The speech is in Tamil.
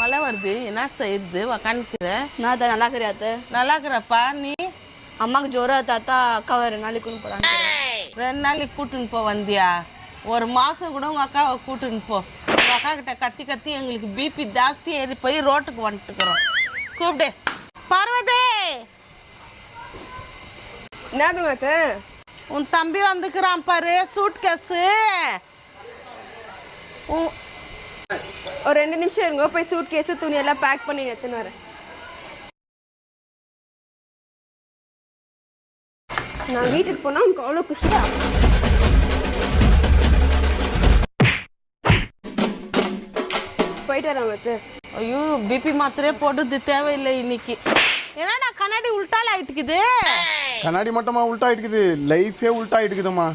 மழை வருது என்ன செய்யுது உக்காந்துக்கிற நான் தான் நல்லா இருக்கிறியாத்த நல்லா இருக்கிறப்பா நீ அம்மாவுக்கு ஜோரம் தாத்தா அக்காவை 2 நாளைக்கு கூட்டு போகிறாங்க 2 நாளைக்கு கூட்டுன்னு போ வந்தியா ஒரு மாதம் கூட உங்கள் அக்காவை கூட்டுன்னு போ உங்கள் அக்கா கிட்ட கத்தி கத்தி எங்களுக்கு பிபி ஜாஸ்தி ஏறி போய் ரோட்டுக்கு வந்துட்டுக்கிறோம் கூப்பிடு பார்வதி என்னது உன் தம்பி வந்துக்கிறான் பாரு சூட் கேஸு ஒரு 2 நிமிஷம் இருங்க போய் சூட் கேஸு துணி எல்லாம் பேக் பண்ணி எடுத்துன்னு வரேன் நான் வீட்டுக்கு போனால் உனக்கு அவ்வளோ குஷியா போயிட்டு வரேன் மத்து ஐயோ பிபி மாத்திரையே போடுறது தேவையில்லை இன்னைக்கு என்னடா கண்ணாடி உள்டால ஆயிட்டுக்குது கண்ணாடி மட்டுமா உள்டா ஆயிட்டுக்குது லைஃபே உள்டா ஆயிட்டுக்குதுமா